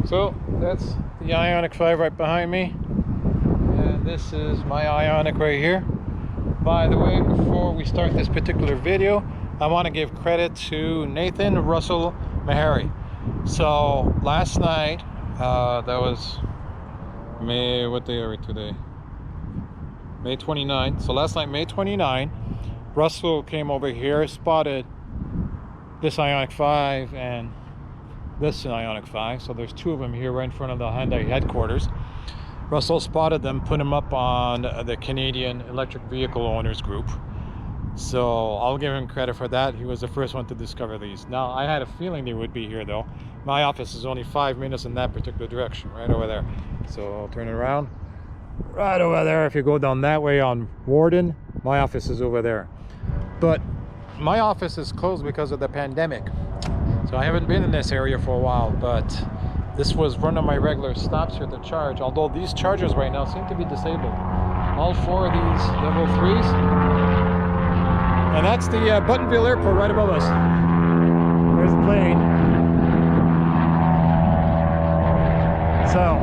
So that's the Ioniq 5 right behind me, and this is my Ioniq right here. By the way, before we start this particular video, I want to give credit to Nathan Russell-Meharry. So last night, that was what day are we today? May 29th. So last night, May 29, Russell came over here, spotted this Ioniq 5 and this Ioniq 5. So there's two of them here right in front of the Hyundai headquarters. Russell spotted them, put them up on the Canadian Electric Vehicle Owners Group. So I'll give him credit for that. He was the first one to discover these. Now, I had a feeling they would be here though. My office is only 5 minutes in that particular direction, right over there. So I'll turn it around. Right over there. If you go down that way on Warden, my office is over there. But my office is closed because of the pandemic. So I haven't been in this area for a while, but this was one of my regular stops here to charge, although these chargers right now seem to be disabled. All four of these level 3s. And that's the Buttonville Airport right above us. There's the plane. So,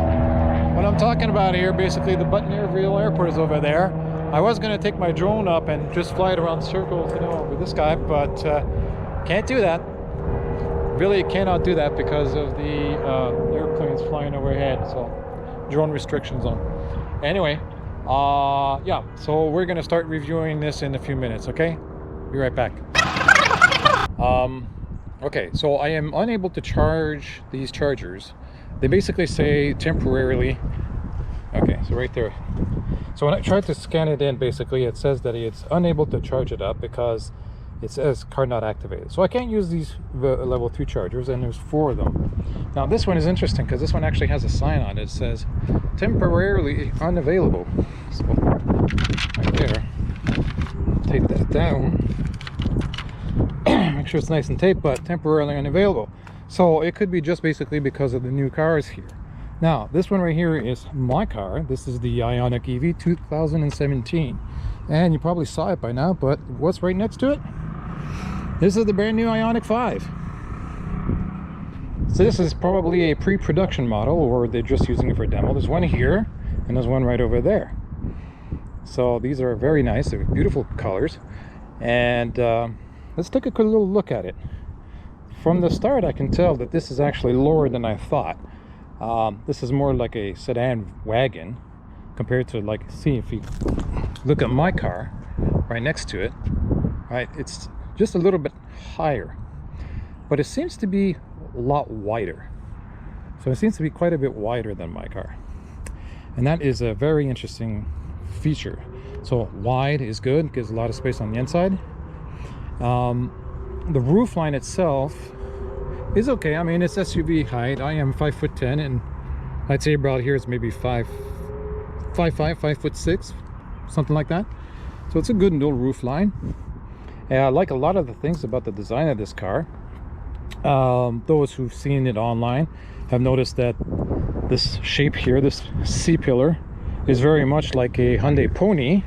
what I'm talking about here, basically the Buttonville Airport is over there. I was going to take my drone up and just fly it around circles, you know, with this guy, but can't do that. Really cannot do that because of the airplanes flying overhead, so drone restrictions on. Anyway, yeah, so we're gonna start reviewing this in a few minutes, okay? Be right back. Okay, so I am unable to charge these chargers. They basically say temporarily. Okay, so right there. So when I tried to scan it in, basically it says that it's unable to charge it up because it says card not activated. So I can't use these level 3 chargers, and there's 4 of them. Now this one is interesting because this one actually has a sign on it. It says temporarily unavailable. So right there, take that down. Make sure it's nice and taped, but temporarily unavailable. So it could be just basically because of the new cars here. Now this one right here is my car. This is the Ioniq EV 2017, and you probably saw it by now, but what's right next to it? This is the brand new Ioniq 5. So this is probably a pre-production model, or they're just using it for demo. There's one here and there's one right over there. So these are very nice. They're beautiful colors. And let's take a quick little look at it. From the start I can tell that this is actually lower than I thought. This is more like a sedan wagon compared to, like, see if you look at my car right next to it, right, it's just a little bit higher, but it seems to be a lot wider. So it seems to be quite a bit wider than my car, and that is a very interesting feature. So wide is good, gives a lot of space on the inside. The roof line itself is okay. I mean, it's SUV height. I am 5'10", and I'd say about here is maybe 5'5", 5'6", something like that. So it's a good little roof line. And I like a lot of the things about the design of this car. Those who've seen it online have noticed that this shape here, this C-pillar, is very much like a Hyundai Pony.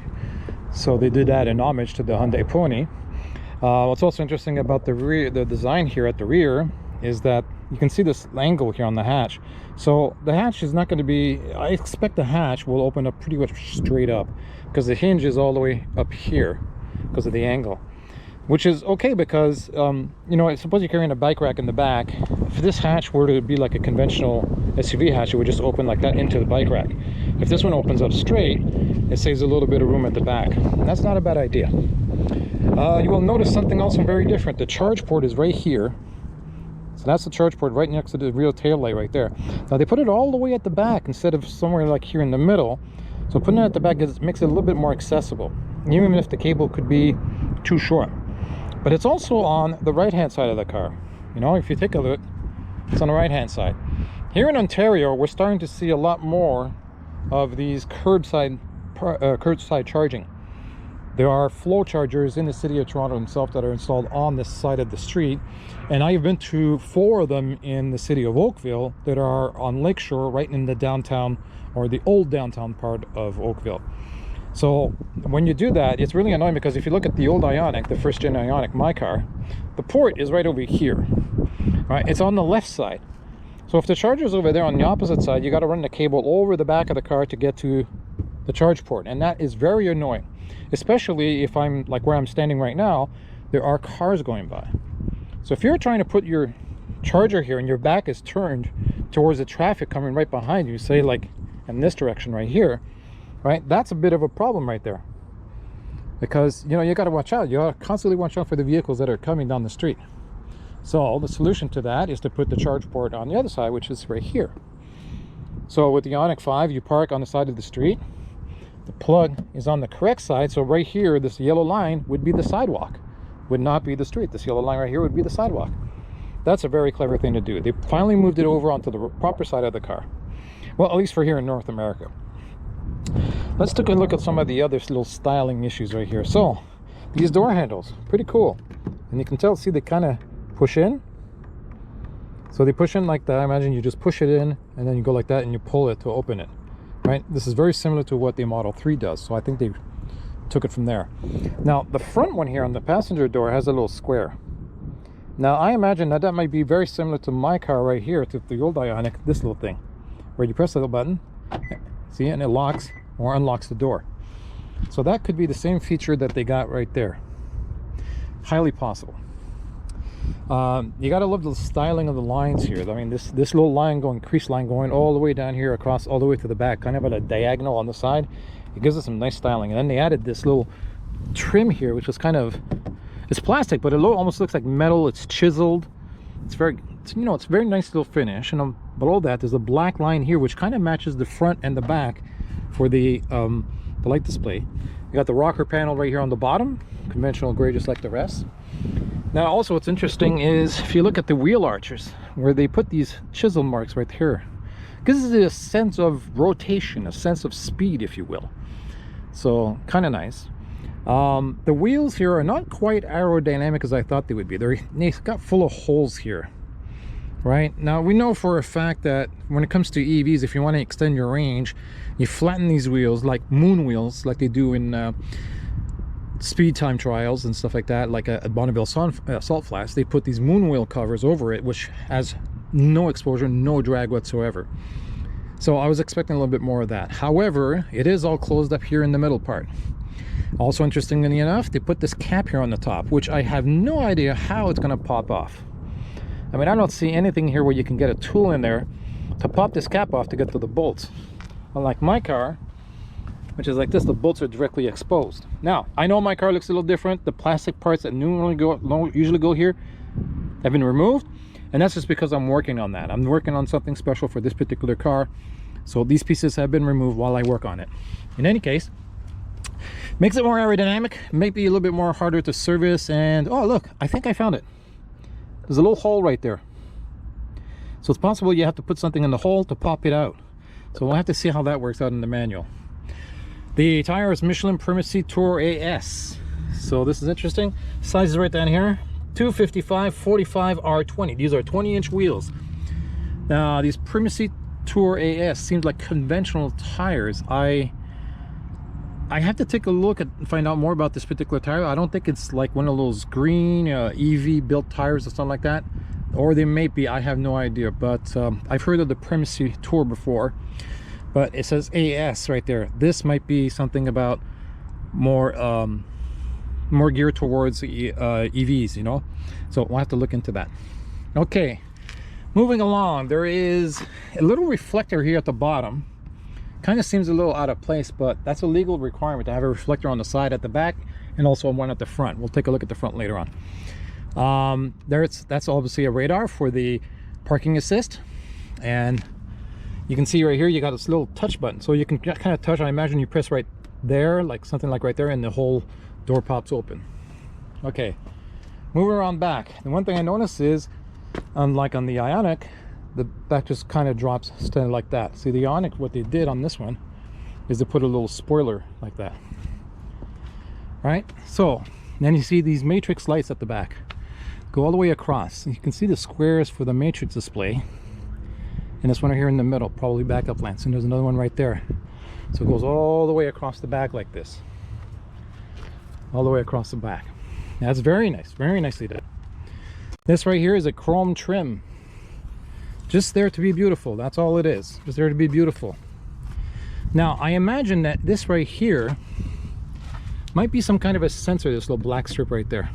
So they did that in homage to the Hyundai Pony. What's also interesting about the rear, the design here at the rear, is that you can see this angle here on the hatch. So the hatch is not going to be, I expect the hatch will open up pretty much straight up because the hinge is all the way up here because of the angle, which is okay because you know, suppose you're carrying a bike rack in the back. If this hatch were to be like a conventional SUV hatch, it would just open like that into the bike rack. If this one opens up straight, it saves a little bit of room at the back, and that's not a bad idea. You will notice something also very different. The charge port is right here. So that's the charge port right next to the rear tail light right there. Now they put it all the way at the back instead of somewhere like here in the middle. So putting it at the back makes it a little bit more accessible, even if the cable could be too short. But it's also on the right hand side of the car. You know, if you take a look, it's on the right hand side. Here in Ontario, we're starting to see a lot more of these curbside charging. There are flow chargers in the city of Toronto itself that are installed on this side of the street, and I've been to 4 of them in the city of Oakville that are on Lakeshore, right in the downtown, or the old downtown part of Oakville. So when you do that, it's really annoying because if you look at the old Ioniq, the first gen Ioniq, my car, the port is right over here, right? It's on the left side. So if the charger's over there on the opposite side, you got to run the cable over the back of the car to get to the charge port, and that is very annoying, especially if I'm like where I'm standing right now. There are cars going by. So if you're trying to put your charger here and your back is turned towards the traffic coming right behind you, say like in this direction right here, right, that's a bit of a problem right there, because you know you got to watch out. You got to constantly watch out for the vehicles that are coming down the street. So the solution to that is to put the charge port on the other side, which is right here. So with the Ioniq 5, you park on the side of the street. The plug is on the correct side. So right here, this yellow line would be the sidewalk, would not be the street. This yellow line right here would be the sidewalk. That's a very clever thing to do. They finally moved it over onto the proper side of the car. Well, at least for here in North America. Let's take a look at some of the other little styling issues right here. So these door handles, pretty cool. And you can tell, see, they kind of push in. So they push in like that. Imagine you just push it in and then you go like that and you pull it to open it, right? This is very similar to what the Model 3 does. So I think they took it from there. Now the front one here on the passenger door has a little square. Now I imagine that might be very similar to my car right here, to the old Ioniq, this little thing, where you press the little button, see, and it locks or unlocks the door. So that could be the same feature that they got right there. Highly possible. You gotta love the styling of the lines here. I mean, this little line going, crease line going all the way down here across, all the way to the back, kind of at a diagonal on the side. It gives it some nice styling. And then they added this little trim here, which was kind of, it's plastic, but it almost looks like metal. It's chiseled. It's very, you know, it's very nice little finish. And below that, there's a black line here, which kind of matches the front and the back for the light display. You got the rocker panel right here on the bottom, conventional gray, just like the rest. Now also what's interesting is if you look at the wheel arches where they put these chisel marks right here, gives it a sense of rotation, a sense of speed, if you will. So kind of nice. The wheels here are not quite aerodynamic as I thought they would be. They've got full of holes here. Right now we know for a fact that when it comes to EVs, if you want to extend your range, you flatten these wheels like moon wheels, like they do in speed time trials and stuff like that, like at Bonneville salt flats. They put these moon wheel covers over it, which has no exposure, no drag whatsoever. So I was expecting a little bit more of that. However, it is all closed up here in the middle part. Also, interestingly enough, they put this cap here on the top, which I have no idea how it's going to pop off. I mean, I don't see anything here where you can get a tool in there to pop this cap off to get to the bolts. Unlike my car, which is like this, the bolts are directly exposed. Now, I know my car looks a little different. The plastic parts that usually go here have been removed, and that's just because I'm working on that. I'm working on something special for this particular car, so these pieces have been removed while I work on it. In any case, makes it more aerodynamic, maybe a little bit more harder to service. And oh look, I think I found it. There's a little hole right there, so it's possible you have to put something in the hole to pop it out. So we'll have to see how that works out in the manual. The tire is Michelin Primacy Tour AS. So this is interesting. Size is right down here. 255 45 R20. These are 20-inch wheels. Now these Primacy Tour AS seems like conventional tires. I have to take a look and find out more about this particular tire. I don't think it's like one of those green EV built tires or something like that, or they may be, I have no idea. But I've heard of the Primacy Tour before, but it says AS right there. This might be something about more geared towards EVs, you know, so we'll have to look into that. Okay, moving along, there is a little reflector here at the bottom. Kind of seems a little out of place, but that's a legal requirement to have a reflector on the side, at the back, and also one at the front. We'll take a look at the front later on. That's obviously a radar for the parking assist, and you can see right here you got this little touch button, so you can kind of touch. I imagine you press right there, like something like right there, and the whole door pops open. Okay, moving around back, the one thing I noticed is, unlike on the Ioniq, the back just kind of drops standing like that. See, the Ioniq, what they did on this one is to put a little spoiler like that. Right, so then you see these matrix lights at the back go all the way across. You can see the squares for the matrix display, and this one right here in the middle, probably backup lamps, and there's another one right there. So it goes all the way across the back like this, all the way across the back. That's very nice, very nicely done. This right here is a chrome trim. Just there to be beautiful. That's all it is. Just there to be beautiful. Now, I imagine that this right here might be some kind of a sensor, this little black strip right there.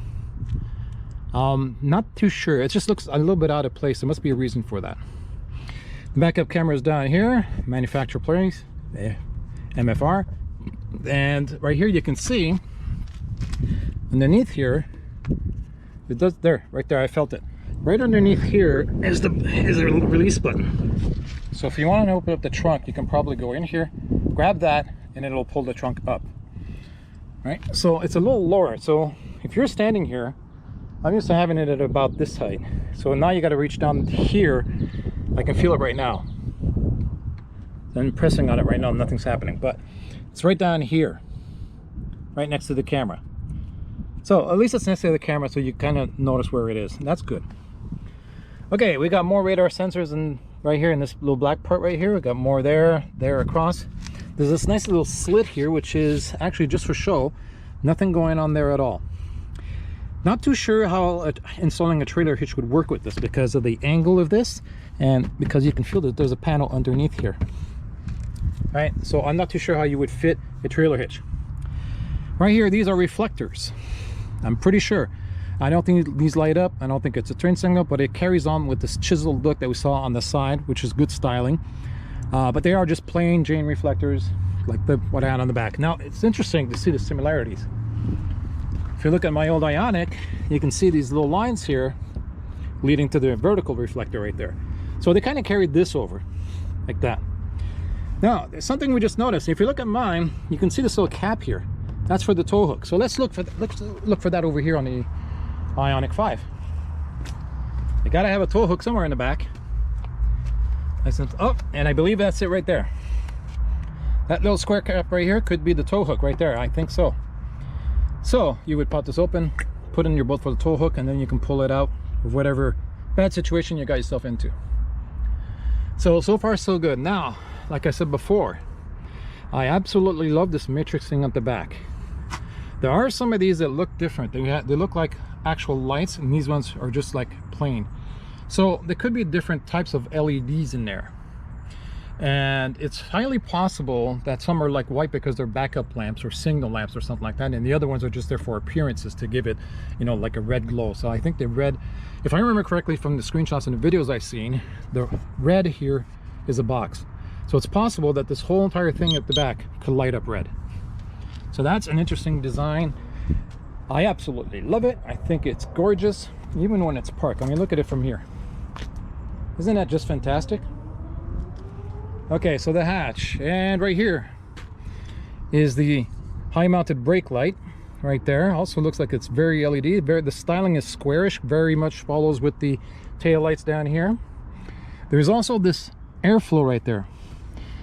Not too sure. It just looks a little bit out of place. There must be a reason for that. The backup camera is down here, manufacturer place, MFR. And right here you can see underneath here, it does there, right there, I felt it. Right underneath here is the release button. So if you want to open up the trunk, you can probably go in here, grab that, and it'll pull the trunk up. Right? So it's a little lower. So if you're standing here, I'm used to having it at about this height. So now you got to reach down here. I can feel it right now. I'm pressing on it right now, nothing's happening, but it's right down here, right next to the camera. So at least it's next to the camera, so you kind of notice where it is. That's good. Okay, we got more radar sensors and right here in this little black part right here. We got more there across. There's this nice little slit here, which is actually just for show. Nothing going on there at all. Not too sure how installing a trailer hitch would work with this because of the angle of this, and because you can feel that there's a panel underneath here. Right, so I'm not too sure how you would fit a trailer hitch. Right here, these are reflectors. I'm pretty sure. I don't think these light up. I don't think it's a turn signal, but it carries on with this chiseled look that we saw on the side, which is good styling. But they are just plain Jane reflectors, like what I had on the back. Now, it's interesting to see the similarities. If you look at my old Ioniq, you can see these little lines here leading to the vertical reflector right there. So they kind of carried this over, like that. Now, there's something we just noticed. If you look at mine, you can see this little cap here. That's for the tow hook. So let's look for that over here on the Ioniq 5. You gotta have a tow hook somewhere in the back. Oh, and I believe that's it right there. That little square cap right here could be the tow hook right there. I think so. So you would pop this open, put in your bolt for the tow hook, and then you can pull it out of whatever bad situation you got yourself into. So far so good. Now, like I said before, I absolutely love this matrix thing at the back. There are some of these that look different. They look like actual lights, and these ones are just like plain. So there could be different types of LEDs in there, and it's highly possible that some are like white because they're backup lamps or signal lamps or something like that, and the other ones are just there for appearances to give it, you know, like a red glow. So I think the red, if I remember correctly from the screenshots and the videos I've seen, the red here is a box. So it's possible that this whole entire thing at the back could light up red. So that's an interesting design. I absolutely love it. I think it's gorgeous, even when it's parked. I mean, look at it from here. Isn't that just fantastic? Okay, so the hatch, and right here is the high mounted brake light right there. Also looks like it's very LED. The styling is squarish, very much follows with the tail lights down here. There's also this airflow right there.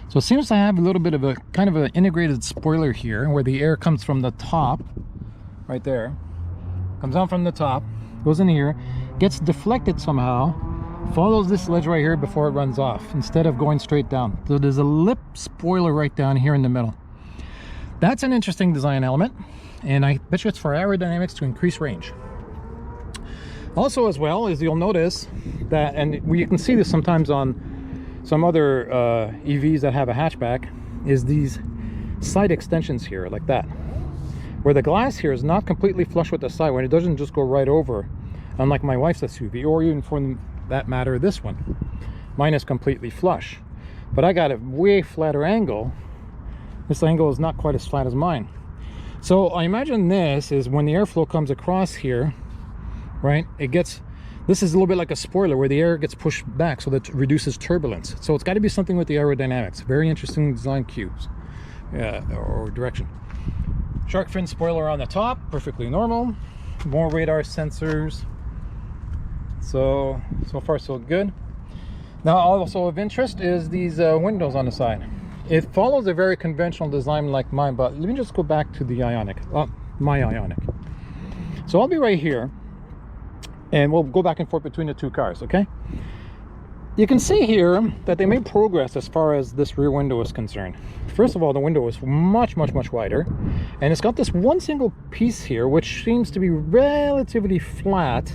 So it seems to have a little bit of a kind of an integrated spoiler here, where the air comes from the top right there, comes down from the top, goes in here, gets deflected somehow, follows this ledge right here before it runs off instead of going straight down. So there's a lip spoiler right down here in the middle. That's an interesting design element, and I bet you it's for aerodynamics to increase range. Also, as well, as you'll notice that, and you can see this sometimes on some other EVs that have a hatchback, is these side extensions here like that, where the glass here is not completely flush with the side, when it doesn't just go right over, unlike my wife's SUV, or even for that matter this one. Mine is completely flush, but I got a way flatter angle. This angle is not quite as flat as mine. So I imagine this is when the airflow comes across here, right, it gets, this is a little bit like a spoiler where the air gets pushed back, so that reduces turbulence. So it's got to be something with the aerodynamics. Very interesting design cues or direction. Shark fin spoiler on the top, perfectly normal. More radar sensors. So far so good. Now, also of interest is these windows on the side. It follows a very conventional design like mine, but let me just go back to the Ioniq, my Ioniq. So I'll be right here, and we'll go back and forth between the two cars, okay? You can see here that they made progress as far as this rear window is concerned. First of all, the window is much wider, and it's got this one single piece here, which seems to be relatively flat,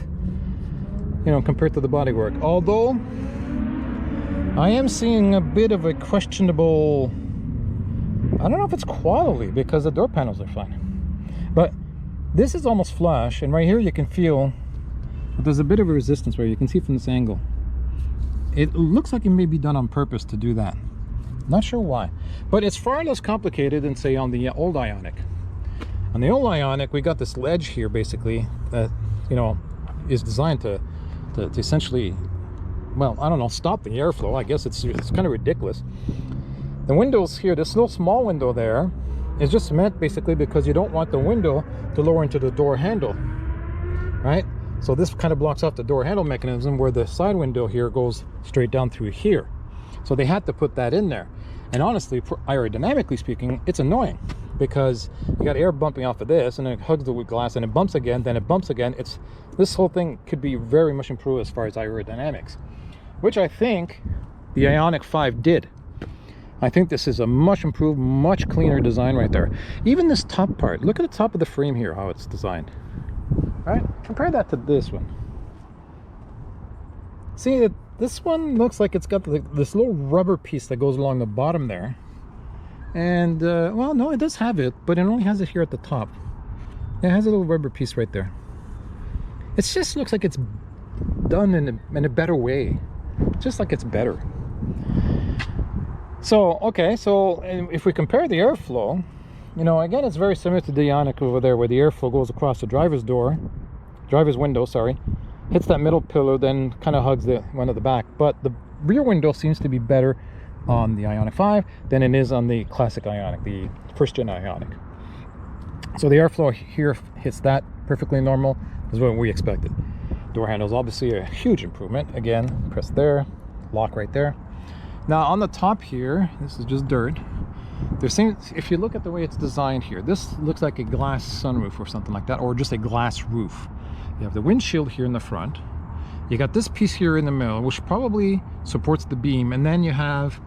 you know, compared to the bodywork. Although I am seeing a bit of a questionable, I don't know if it's quality, because the door panels are fine, but this is almost flush, and right here you can feel that there's a bit of a resistance where you can see from this angle. It looks like it may be done on purpose to do that. Not sure why, but it's far less complicated than, say, on the old Ioniq. On the old Ioniq, we got this ledge here basically that, you know, is designed to essentially, well, I don't know, stop the airflow. I guess it's kind of ridiculous. The windows here, this little small window there, is just meant basically because you don't want the window to lower into the door handle, right? So this kind of blocks off the door handle mechanism, where the side window here goes straight down through here. So they had to put that in there. And honestly, aerodynamically speaking, it's annoying, because you got air bumping off of this, and it hugs the wood glass, and it bumps again, then it bumps again. This whole thing could be very much improved as far as aerodynamics, which I think the Ioniq 5 did. I think this is a much improved, much cleaner design right there. Even this top part, look at the top of the frame here, how it's designed. All right, compare that to this one. See, this one looks like it's got this little rubber piece that goes along the bottom there. And, well, no, it does have it, but it only has it here at the top. It has a little rubber piece right there. It just looks like it's done in a better way. Just like it's better. So, okay, so if we compare the airflow, you know, again, it's very similar to the Ioniq over there, where the airflow goes across the driver's window, sorry, hits that middle pillar, then kind of hugs the one at the back. But the rear window seems to be better on the Ioniq 5 than it is on the classic Ioniq, the first gen Ioniq. So the airflow here hits that perfectly normal, is what we expected. Door handles, obviously a huge improvement. Again, press there, lock right there. Now on the top here, this is just dirt. There seems, if you look at the way it's designed here, this looks like a glass sunroof or something like that, or just a glass roof. You have the windshield here in the front. You got this piece here in the middle, which probably supports the beam, and then you have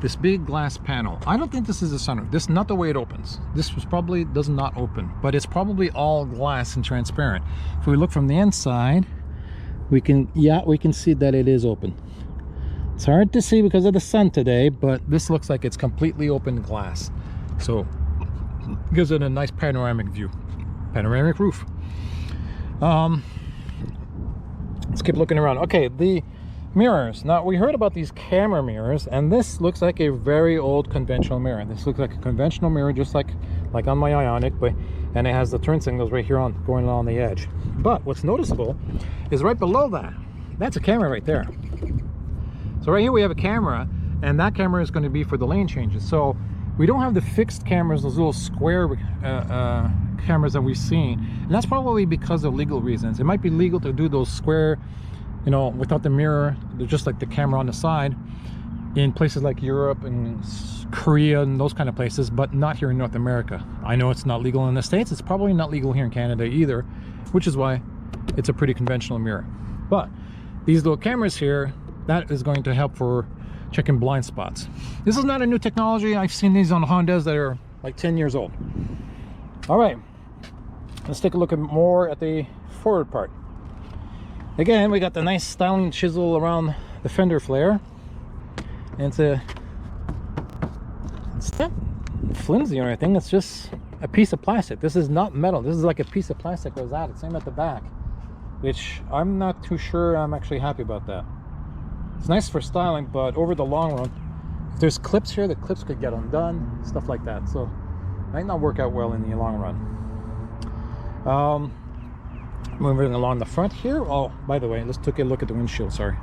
this big glass panel. I don't think this is a sunroof. This is not the way it opens. This was probably does not open, but it's probably all glass and transparent. If we look from the inside, we can see that it is open. It's hard to see because of the sun today, but this looks like it's completely open glass. So it gives it a nice panoramic view, panoramic roof. Let's keep looking around. Okay, the mirrors. Now, we heard about these camera mirrors, and this looks like a very old conventional mirror. This looks like a conventional mirror, just like on my Ioniq, and it has the turn signals right here on going along the edge. But what's noticeable is right below that, that's a camera right there. So right here we have a camera, and that camera is going to be for the lane changes. So we don't have the fixed cameras, those little square cameras that we've seen, and that's probably because of legal reasons. It might be legal to do those square, you know, without the mirror, just like the camera on the side, in places like Europe and Korea and those kind of places, but not here in North America. I know it's not legal in the States. It's probably not legal here in Canada either, which is why it's a pretty conventional mirror. But these little cameras here, that is going to help for checking blind spots. This is not a new technology. I've seen these on Hondas that are like 10 years old. All right, let's take a look more at the forward part. Again, we got the nice styling chisel around the fender flare, and it's not flimsy or anything. It's just a piece of plastic. This is not metal. This is like a piece of plastic goes out. Same at the back, which I'm not too sure I'm actually happy about that. It's nice for styling, but over the long run, if there's clips here, the clips could get undone, stuff like that. So it might not work out well in the long run. Moving along the front here. Oh, by the way, let's take a look at the windshield. Sorry.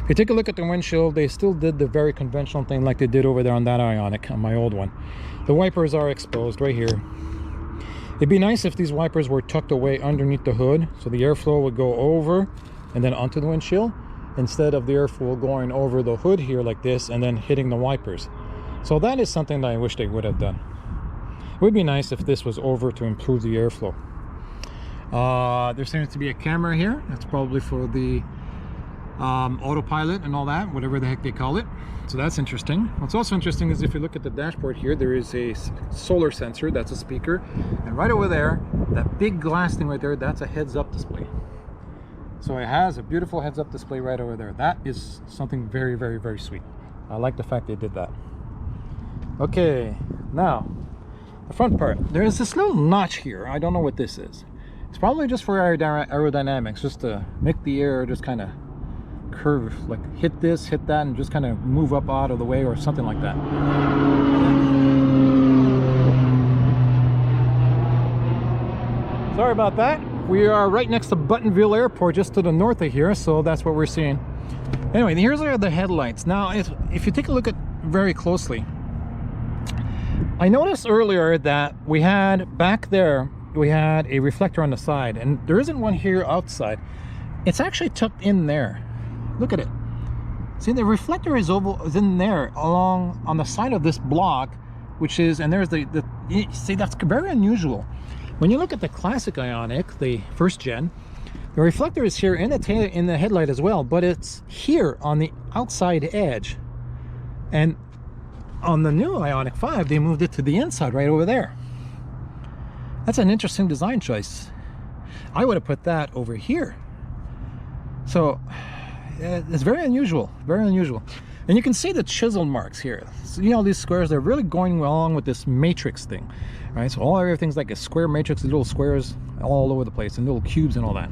If you take a look at the windshield, they still did the very conventional thing like they did over there on that Ioniq, on my old one. The wipers are exposed right here. It'd be nice if these wipers were tucked away underneath the hood, so the airflow would go over and then onto the windshield, instead of the airflow going over the hood here like this and then hitting the wipers. So that is something that I wish they would have done. It would be nice if this was over to improve the airflow. There seems to be a camera here. That's probably for the autopilot and all that, whatever the heck they call it. So that's interesting. What's also interesting is if you look at the dashboard here, there is a solar sensor. That's a speaker. And right over there, that big glass thing right there, that's a heads-up display. So it has a beautiful heads-up display right over there. That is something very, very, very sweet. I like the fact they did that. Okay, now the front part. There's this little notch here. I don't know what this is. It's probably just for aerodynamics, just to make the air just kind of curve, like hit this, hit that, and just kind of move up out of the way or something like that. Sorry about that. We are right next to Buttonville Airport, just to the north of here, so that's what we're seeing. Anyway, here's the headlights. Now, if you take a look at very closely, I noticed earlier that we had back there, we had a reflector on the side, and there isn't one here outside. It's actually tucked in there. Look at it. See, the reflector is in there along on the side of this block, which is, and there's see, that's very unusual. When you look at the classic Ioniq, the first gen, the reflector is here in the headlight as well, but it's here on the outside edge. And on the new Ioniq 5, they moved it to the inside right over there. That's an interesting design choice. I would have put that over here. So it's very unusual, very unusual. And you can see the chisel marks here. So, you know, these squares, they're really going along with this matrix thing, right? So everything's like a square matrix, little squares all over the place, and little cubes and all that.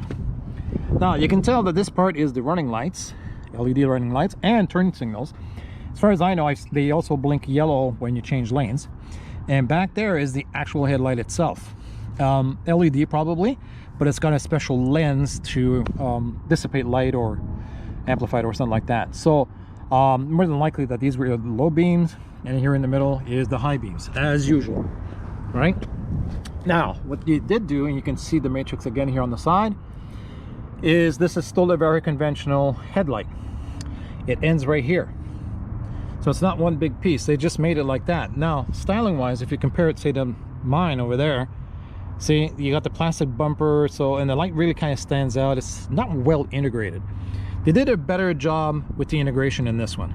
Now you can tell that this part is the running lights, LED running lights, and turn signals. As far as I know, they also blink yellow when you change lanes. And back there is the actual headlight itself. LED probably, but it's got a special lens to dissipate light or amplify it or something like that. So more than likely that these were the low beams, and here in the middle is the high beams, as usual, right? Now, what you did do, and you can see the matrix again here on the side, is this is still a very conventional headlight. It ends right here. So it's not one big piece. They just made it like that. Now, styling wise, if you compare it, say, to mine over there, see, you got the plastic bumper, so, and the light really kind of stands out. It's not well integrated. They did a better job with the integration in this one,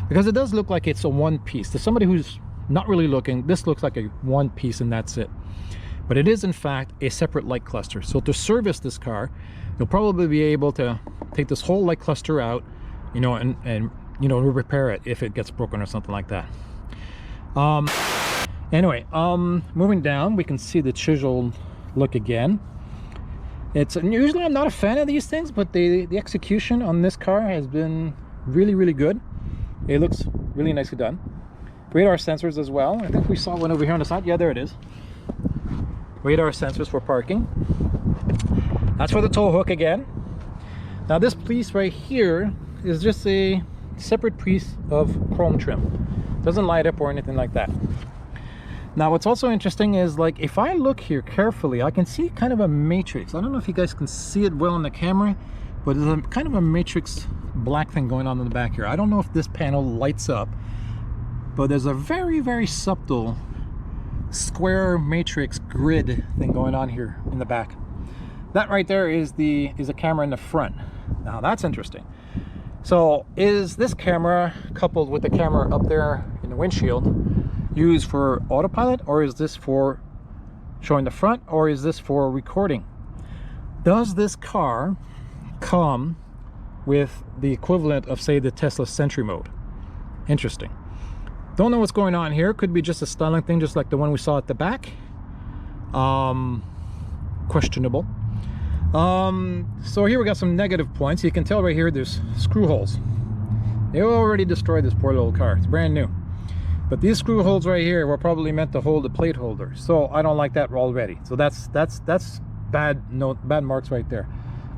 because it does look like it's a one piece. To somebody who's not really looking, this looks like a one piece and that's it. But it is in fact a separate light cluster. So to service this car, you'll probably be able to take this whole light cluster out, you know, and you know, repair it if it gets broken or something like that. Anyway, moving down, we can see the chiseled look again. It's usually, I'm not a fan of these things, but the execution on this car has been really, really good. It looks really nicely done. Radar sensors as well. I think we saw one over here on the side. Yeah, there it is. Radar sensors for parking. That's for the tow hook again. Now this piece right here is just a separate piece of chrome trim. Doesn't light up or anything like that. Now what's also interesting is, like, if I look here carefully, I can see kind of a matrix. I don't know if you guys can see it well on the camera, but there's a kind of a matrix black thing going on in the back here. I don't know if this panel lights up, but there's a very, very subtle square matrix grid thing going on here in the back. That right there is a camera in the front. Now that's interesting. So is this camera coupled with the camera up there in the windshield used for autopilot, or is this for showing the front, or is this for recording? Does this car come with the equivalent of, say, the Tesla Sentry mode? Interesting. Don't know what's going on here. Could be just a styling thing, just like the one we saw at the back. Questionable. So here we got some negative points. You can tell right here there's screw holes. They already destroyed this poor little car. It's brand new. But these screw holes right here were probably meant to hold the plate holder. So I don't like that already. So that's bad marks right there.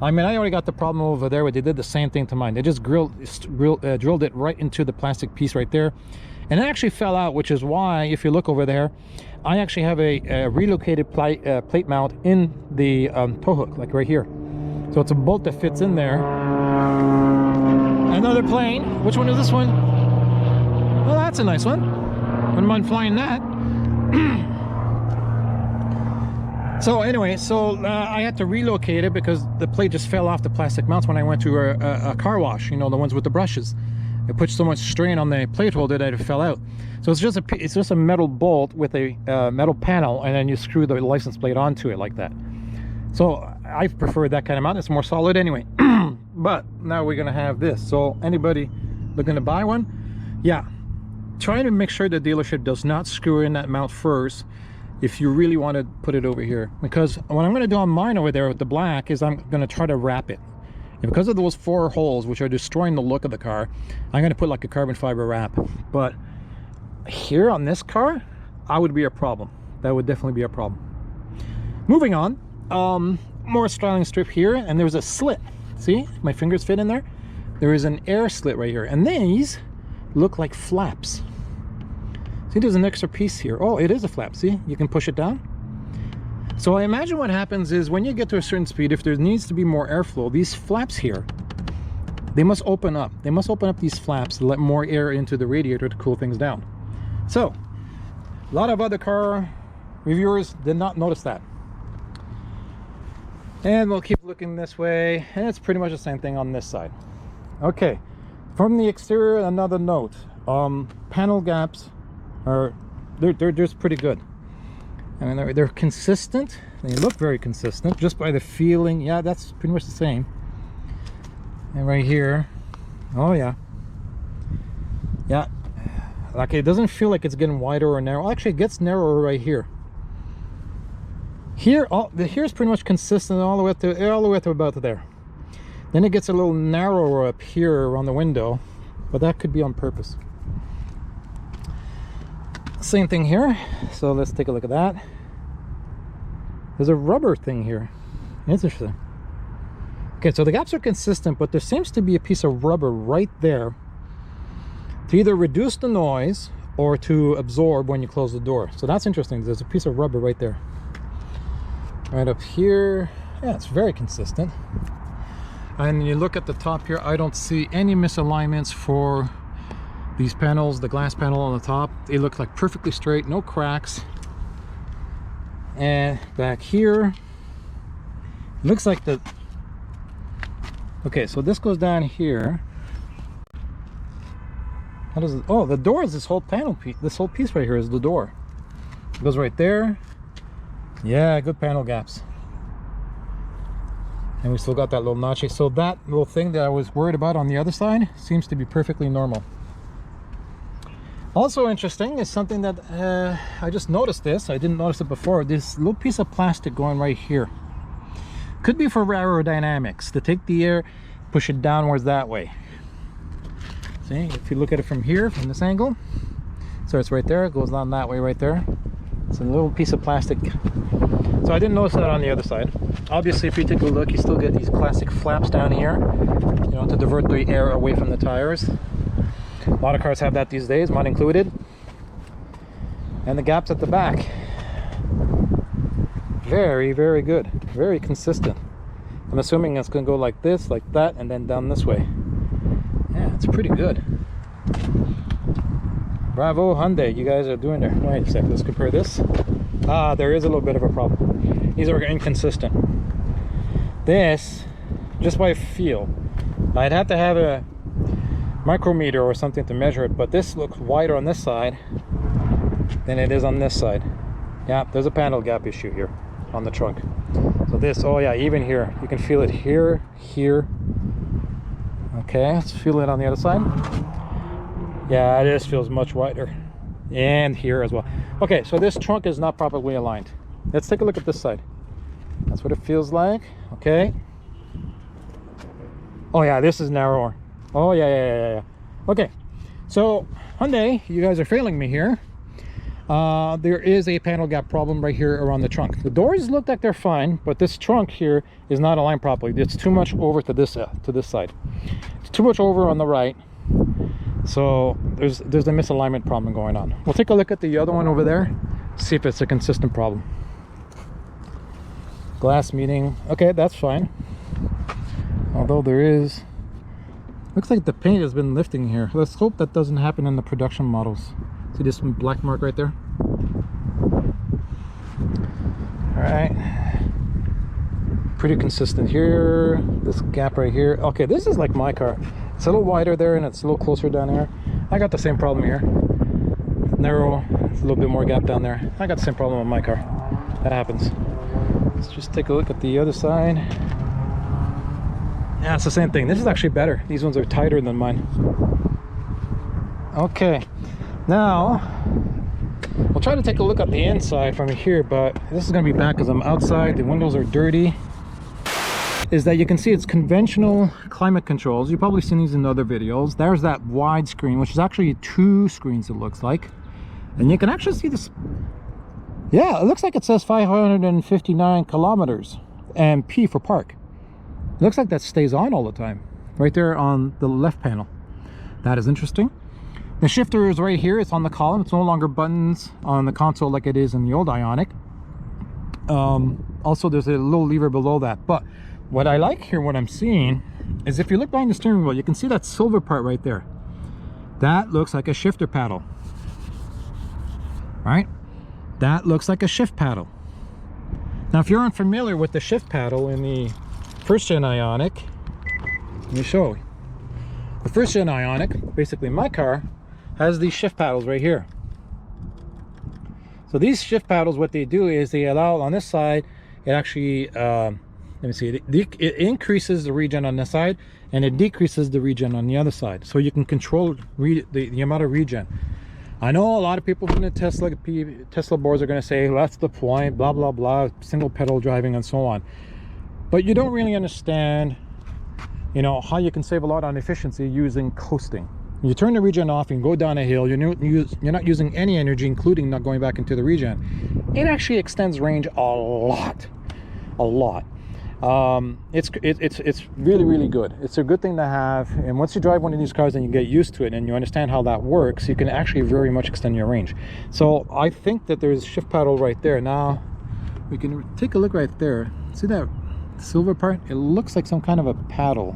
I mean, I already got the problem over there where they did the same thing to mine. They just drilled it right into the plastic piece right there. And it actually fell out, which is why, if you look over there, I actually have a relocated plate mount in the tow hook, like right here. So it's a bolt that fits in there. Another plane. Which one is this one? Well, that's a nice one. Wouldn't mind flying that. So anyway, I had to relocate it because the plate just fell off the plastic mounts when I went to a car wash, you know, the ones with the brushes. It put so much strain on the plate holder that it fell out. So it's just a metal bolt with a metal panel, and then you screw the license plate onto it like that. So I prefer that kind of mount. It's more solid anyway. But now we're gonna have this. So anybody looking to buy one, yeah, try to make sure the dealership does not screw in that mount first if you really want to put it over here, because what I'm going to do on mine over there with the black is I'm going to try to wrap it. And because of those 4 holes which are destroying the look of the car, I'm going to put like a carbon fiber wrap. But here on this car, that would be a problem. That would definitely be a problem. Moving on, more styling strip here, and there's a slit. See, my fingers fit in there. There is an air slit right here, and these look like flaps. See, there's an extra piece here. Oh, it is a flap. See, you can push it down. So I imagine what happens is when you get to a certain speed, if there needs to be more airflow, these flaps here, they must open up. They must open up these flaps to let more air into the radiator to cool things down. So a lot of other car reviewers did not notice that. And we'll keep looking this way, and it's pretty much the same thing on this side. Okay, from the exterior, another note. Panel gaps are they're just pretty good. I mean, they're consistent. They look very consistent just by the feeling. Yeah, that's pretty much the same. And right here, oh yeah, yeah, like it doesn't feel like it's getting wider or narrow. Actually, it gets narrower right here. Here, here's pretty much consistent all the way to about there. Then it gets a little narrower up here around the window, but that could be on purpose. Same thing here. So let's take a look at that. There's a rubber thing here. Interesting. Okay, so the gaps are consistent, but there seems to be a piece of rubber right there to either reduce the noise or to absorb when you close the door. So that's interesting. There's a piece of rubber right there. Right up here. Yeah, it's very consistent. And you look at the top here, I don't see any misalignments for these panels. The glass panel on the top, they look like perfectly straight, no cracks. And back here, looks like the, okay, so this goes down here. How does it, oh, the door is this whole panel piece. This whole piece right here is the door. It goes right there. Yeah, good panel gaps. And we still got that little notch. So that little thing that I was worried about on the other side seems to be perfectly normal. Also interesting is something that I just noticed this. I didn't notice it before. This little piece of plastic going right here. Could be for aerodynamics, to take the air, push it downwards that way. See, if you look at it from here, from this angle, so it's right there, it goes down that way right there. It's a little piece of plastic. So I didn't notice that on the other side. Obviously, if you take a look, you still get these plastic flaps down here, you know, to divert the air away from the tires. A lot of cars have that these days, mine included. And the gaps at the back, very, very good, very consistent. I'm assuming it's going to go like this, like that, and then down this way. Yeah, it's pretty good. Bravo Hyundai, you guys are doing there. Wait a sec, let's compare this. Ah, there is a little bit of a problem. These are inconsistent. This, just by feel, I'd have to have a micrometer or something to measure it, but this looks wider on this side than it is on this side. Yeah, there's a panel gap issue here on the trunk. So this, oh yeah, even here, you can feel it here, here. Okay, let's feel it on the other side. Yeah, this feels much wider. And here as well. Okay, so this trunk is not properly aligned. Let's take a look at this side. That's what it feels like. Okay. Oh yeah, this is narrower. Oh yeah. Okay, so Hyundai, you guys are failing me here. There is a panel gap problem right here around the trunk. The doors look like they're fine, but this trunk here is not aligned properly. It's too much over to this side. It's too much over on the right. So there's a misalignment problem going on. We'll take a look at the other one over there, see if it's a consistent problem. Glass meeting. Okay, that's fine. Although there is, looks like the paint has been lifting here. Let's hope that doesn't happen in the production models. See this black mark right there? All right. Pretty consistent here. This gap right here. Okay, this is like my car. It's a little wider there and it's a little closer down here. I got the same problem here. Narrow, it's a little bit more gap down there. I got the same problem on my car. That happens. Let's just take a look at the other side. Yeah, it's the same thing. This is actually better. These ones are tighter than mine. Okay, now we'll try to take a look at the inside from here, but this is going to be bad because I'm outside. The windows are dirty. Is that you can see it's conventional climate controls. You've probably seen these in other videos. There's that wide screen, which is actually 2 screens, it looks like. And you can actually see this. Yeah, it looks like it says 559 kilometers and P for park. It looks like that stays on all the time right there on the left panel. That is interesting. The shifter is right here. It's on the column. It's no longer buttons on the console like it is in the old Ioniq. Also, there's a little lever below that. But what I like here, what I'm seeing, is if you look behind the steering wheel, you can see that silver part right there. That looks like a shifter paddle. Right? That looks like a shift paddle. Now, if you're unfamiliar with the shift paddle in the first gen Ioniq, let me show you. The first gen Ioniq, basically my car, has these shift paddles right here. So these shift paddles, what they do is they allow on this side, it actually let me see, it increases the regen on this side and it decreases the regen on the other side, so you can control the amount of regen. I know a lot of people from the Tesla boards are going to say, well, that's the point, blah blah blah, single pedal driving and so on, but you don't really understand, you know, how you can save a lot on efficiency using coasting. You turn the regen off and go down a hill, you're not using any energy, including not going back into the regen. It actually extends range a lot. It's really good. It's a good thing to have, and once you drive one of these cars and you get used to it and you understand how that works, you can actually very much extend your range. So I think that there's a shift paddle right there. Now we can take a look right there. See that silver part? It looks like some kind of a paddle.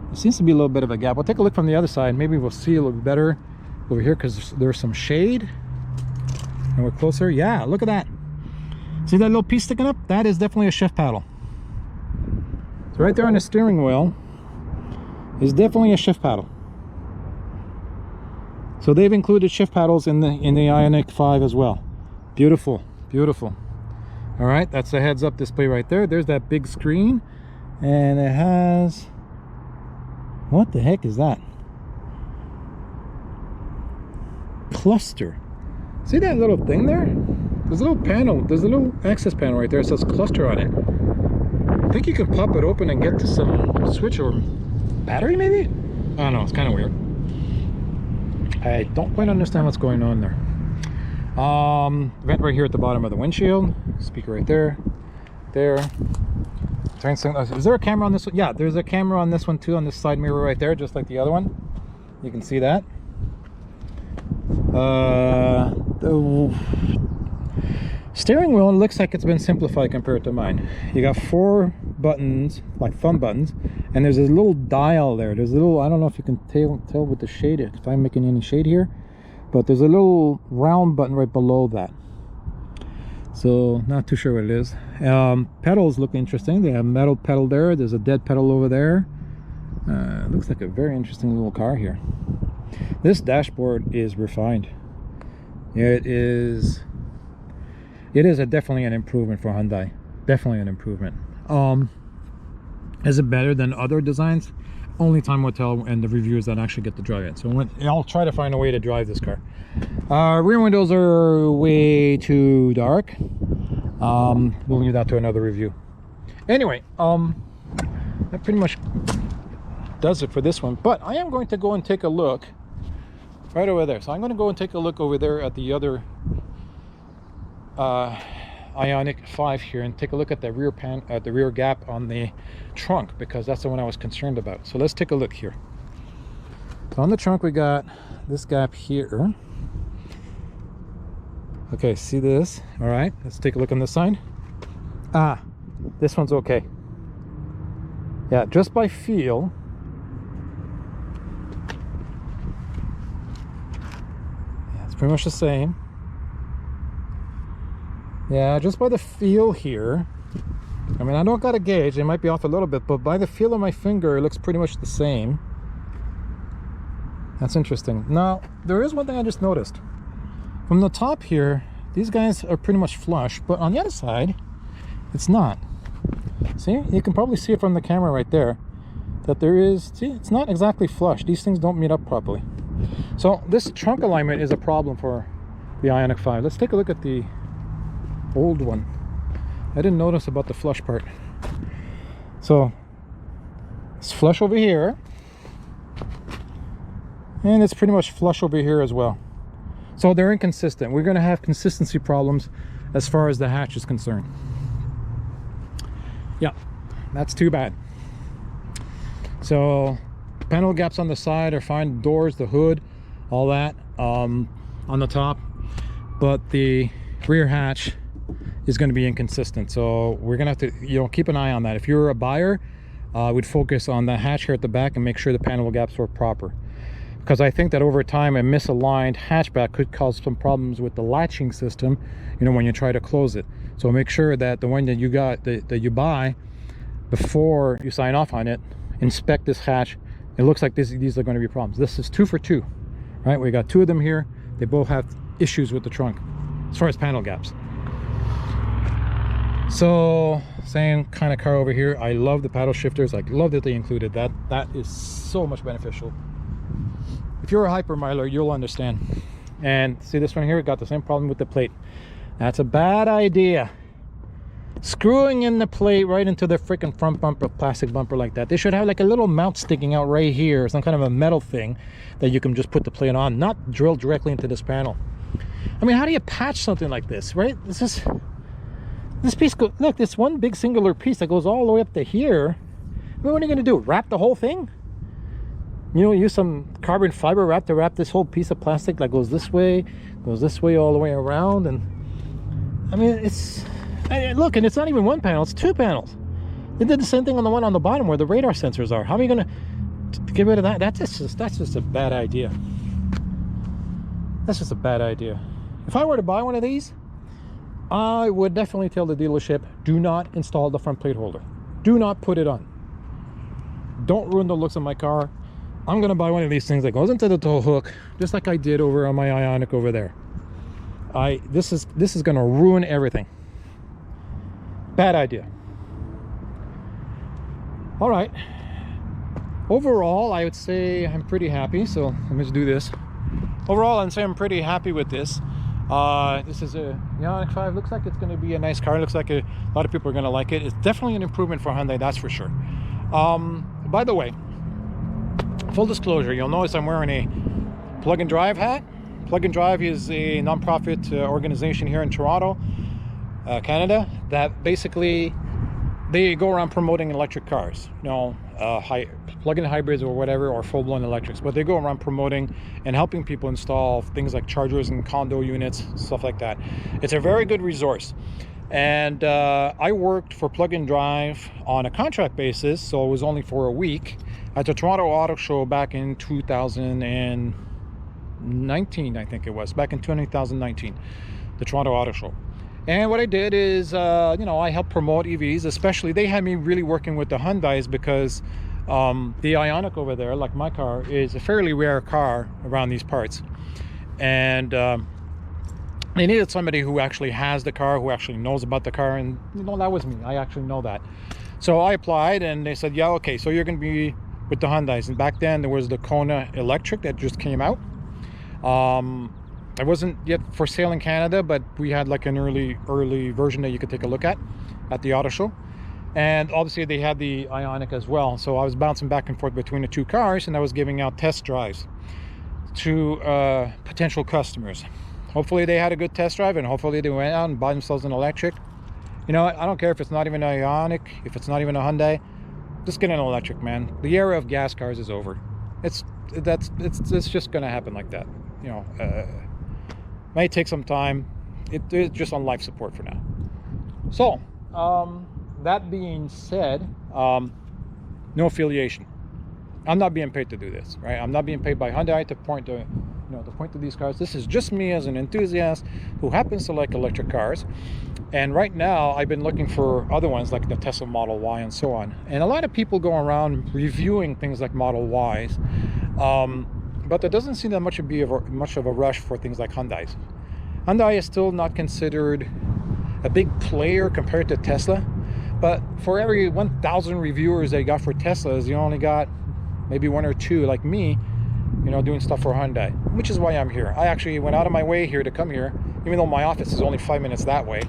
There seems to be a little bit of a gap. We'll take a look from the other side. Maybe we'll see a little better over here because there's some shade and we're closer. Yeah, look at that. See that little piece sticking up? That is definitely a shift paddle. So right there on the steering wheel is definitely a shift paddle. So they've included shift paddles in the Ioniq 5 as well. Beautiful, beautiful. All right, that's the heads-up display right there. There's that big screen, and it has, what the heck is that? Cluster. See that little thing there? There's a little panel, there's a little access panel right there. It says cluster on it. I think you can pop it open and get to some switch or battery maybe? I don't know, it's kind of weird. I don't quite understand what's going on there. Vent right here at the bottom of the windshield. Speaker right there. There. Is there a camera on this one? Yeah, there's a camera on this one too, on this side mirror right there, just like the other one. You can see that. The steering wheel looks like it's been simplified compared to mine. You got 4 buttons, like thumb buttons, and there's a little dial there. There's a little, I don't know if you can tell with the shade, if I'm making any shade here, but there's a little round button right below that. So not too sure what it is. Pedals look interesting. They have a metal pedal there. There's a dead pedal over there. Looks like a very interesting little car here. This dashboard is refined. It is definitely an improvement for Hyundai. Definitely an improvement. Is it better than other designs? Only time will tell, and the reviewers that actually get to drive it. So I'll try to find a way to drive this car. Rear windows are way too dark. We'll leave that to another review. Anyway, that pretty much does it for this one. But I am going to go and take a look right over there. So I'm going to go and take a look over there at the other Ioniq 5 here, and take a look at the rear gap on the trunk, because that's the one I was concerned about. So let's take a look here. So on the trunk we got this gap here. Okay, see this? All right, let's take a look on this side. This one's okay. Yeah, just by feel, yeah, it's pretty much the same. Yeah, just by the feel here, I mean, I don't got a gauge, it might be off a little bit, but by the feel of my finger, it looks pretty much the same. That's interesting. Now, there is one thing I just noticed. From the top here, these guys are pretty much flush, but on the other side, it's not. See, you can probably see it from the camera right there, that there is, see, it's not exactly flush. These things don't meet up properly. So this trunk alignment is a problem for the Ioniq 5. Let's take a look at the old one. I didn't notice about the flush part. So it's flush over here, and it's pretty much flush over here as well. So they're inconsistent. We're going to have consistency problems as far as the hatch is concerned. Yeah, that's too bad. So panel gaps on the side are fine, doors, the hood, all that on the top, but the rear hatch is going to be inconsistent. So we're gonna have to, you know, keep an eye on that. If you're a buyer, I would focus on the hatch here at the back and make sure the panel gaps are proper, because I think that over time a misaligned hatchback could cause some problems with the latching system, you know, when you try to close it. So make sure that the one that you got, that you buy, before you sign off on it, inspect this hatch. It looks like these are going to be problems. This is 2 for 2, right? We got 2 of them here. They both have issues with the trunk as far as panel gaps. So same kind of car over here. I love the paddle shifters. I love that they included that. That is so much beneficial. If you're a hyper miler, you'll understand. And see this one here, got the same problem with the plate. That's a bad idea. Screwing in the plate right into the freaking front bumper, plastic bumper like that. They should have like a little mount sticking out right here, some kind of a metal thing that you can just put the plate on, not drill directly into this panel. I mean, how do you patch something like this, right? This piece, look, this one big singular piece that goes all the way up to here. I mean, what are you going to do? Wrap the whole thing? You know, use some carbon fiber wrap to wrap this whole piece of plastic that goes this way all the way around. And I mean, it's, look, and it's not even one panel, it's 2 panels. They did the same thing on the one on the bottom where the radar sensors are. How are you going to get rid of that? That's just a bad idea. That's just a bad idea. If I were to buy one of these, I would definitely tell the dealership, do not install the front plate holder. Do not put it on. Don't ruin the looks of my car. I'm going to buy one of these things that goes into the tow hook, just like I did over on my Ioniq over there. This is going to ruin everything. Bad idea. All right. Overall, I would say I'm pretty happy. So let me just do this. Overall, I'd say I'm pretty happy with this. This is a Ioniq 5. Looks like it's going to be a nice car. Looks like a lot of people are going to like it. It's definitely an improvement for Hyundai, that's for sure. By the way, full disclosure, you'll notice I'm wearing a Plug and Drive hat. Plug and Drive is a non-profit organization here in Toronto, Canada, that basically they go around promoting electric cars, you know, plug-in hybrids or whatever, or full-blown electrics, but they go around promoting and helping people install things like chargers and condo units, stuff like that. It's a very good resource. And I worked for Plug and Drive on a contract basis, so it was only for a week at the Toronto Auto Show back in 2019, I think it was, back in 2019, the Toronto Auto Show. And what I did is, you know, I helped promote EVs, especially they had me really working with the Hyundais, because the Ioniq over there, like my car, is a fairly rare car around these parts. And they needed somebody who actually has the car, who actually knows about the car, and you know, that was me. I actually know that. So I applied, and they said, yeah, okay, so you're going to be with the Hyundais. And back then there was the Kona Electric that just came out. It wasn't yet for sale in Canada, but we had like an early version that you could take a look at the auto show. And obviously they had the Ioniq as well. So I was bouncing back and forth between the 2 cars, and I was giving out test drives to potential customers. Hopefully they had a good test drive, and hopefully they went out and bought themselves an electric. You know, I don't care if it's not even an Ioniq, if it's not even a Hyundai, just get an electric, man. The era of gas cars is over. It's just gonna happen like that. You know, may take some time. It's just on life support for now. So that being said, no affiliation. I'm not being paid to do this, right? I'm not being paid by Hyundai to point to, you know, to point to these cars. This is just me as an enthusiast who happens to like electric cars. And right now I've been looking for other ones like the Tesla Model Y and so on. And a lot of people go around reviewing things like Model Ys, but there doesn't seem that much of a rush for things like Hyundais. Hyundai is still not considered a big player compared to Tesla, but for every 1,000 reviewers they got for Teslas, you only got maybe 1 or 2 like me, you know, doing stuff for Hyundai, which is why I'm here. I actually went out of my way here to come here, even though my office is only 5 minutes that way,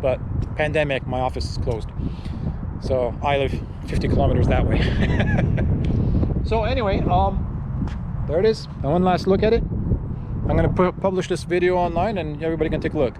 but pandemic, my office is closed. So I live 50 kilometers that way. So anyway, there it is. One last look at it. I'm going to publish this video online and everybody can take a look.